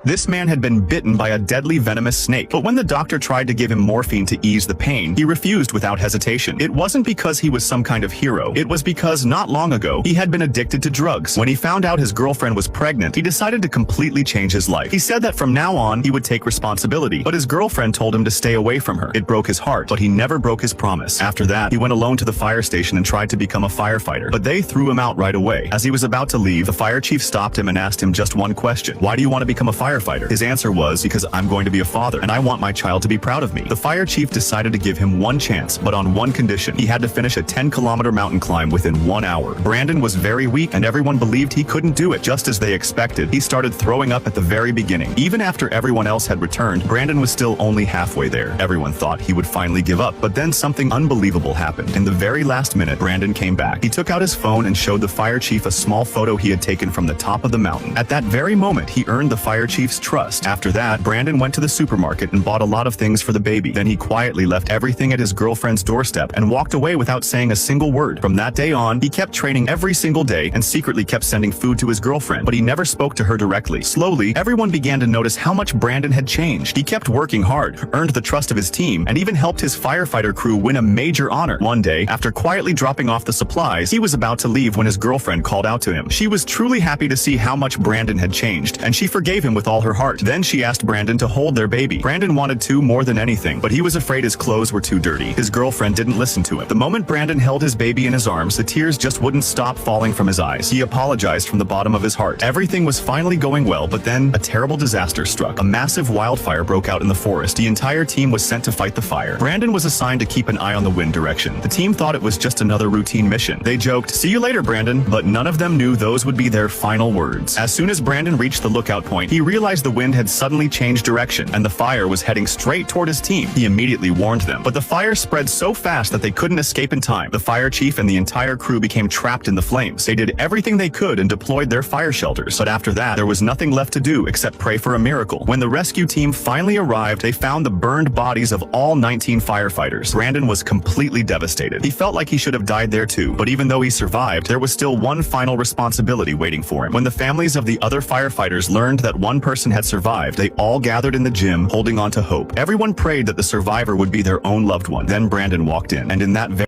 This man had been bitten by a deadly venomous snake, but when the doctor tried to give him morphine to ease the pain, he refused without hesitation. It wasn't because he was some kind of hero. It was because not long ago, he had been addicted to drugs. When he found out his girlfriend was pregnant, he decided to completely change his life. He said that from now on, he would take responsibility, but his girlfriend told him to stay away from her. It broke his heart, but he never broke his promise. After that, he went alone to the fire station and tried to become a firefighter, but they threw him out right away. As he was about to leave, the fire chief stopped him and asked him just one question. Why do you want to become a firefighter? His answer was, because I'm going to be a father, and I want my child to be proud of me. The fire chief decided to give him one chance, but on one condition. He had to finish a 10-kilometer mountain climb within 1 hour. Brandon was very weak, and everyone believed he couldn't do it. Just as they expected, he started throwing up at the very beginning. Even after everyone else had returned, Brandon was still only halfway there. Everyone thought he would finally give up, but then something unbelievable happened. In the very last minute, Brandon came back. He took out his phone and showed the fire chief a small photo he had taken from the top of the mountain. At that very moment, he earned the fire chief's trust. After that, Brandon went to the supermarket and bought a lot of things for the baby. Then he quietly left everything at his girlfriend's doorstep and walked away without saying a single word. From that day on, he kept training every single day and secretly kept sending food to his girlfriend, but he never spoke to her directly. Slowly, everyone began to notice how much Brandon had changed. He kept working hard, earned the trust of his team, and even helped his firefighter crew win a major honor. One day, after quietly dropping off the supplies, he was about to leave when his girlfriend called out to him. She was truly happy to see how much Brandon had changed, and she forgave him with all her heart. Then she asked Brandon to hold their baby. Brandon wanted to more than anything, but he was afraid his clothes were too dirty. His girlfriend didn't listen to him. The moment Brandon held his baby in his arms, the tears just wouldn't stop falling from his eyes. He apologized from the bottom of his heart. Everything was finally going well, but then a terrible disaster struck. A massive wildfire broke out in the forest. The entire team was sent to fight the fire. Brandon was assigned to keep an eye on the wind direction. The team thought it was just another routine mission. They joked, "See you later, Brandon," but none of them knew those would be their final words. As soon as Brandon reached the lookout point, he realized the wind had suddenly changed direction, and the fire was heading straight toward his team. He immediately warned them, but the fire spread so fast that they couldn't escape in time. The fire chief and the entire crew became trapped in the flames. They did everything they could and deployed their fire shelters, but after that, there was nothing left to do except pray for a miracle. When the rescue team finally arrived, they found the burned bodies of all 19 firefighters. Brandon was completely devastated. He felt like he should have died there too, but even though he survived, there was still one final responsibility waiting for him. When the families of the other firefighters learned that one person had survived, they all gathered in the gym, holding on to hope. Everyone prayed that the survivor would be their own loved one. Then Brandon walked in, and in that very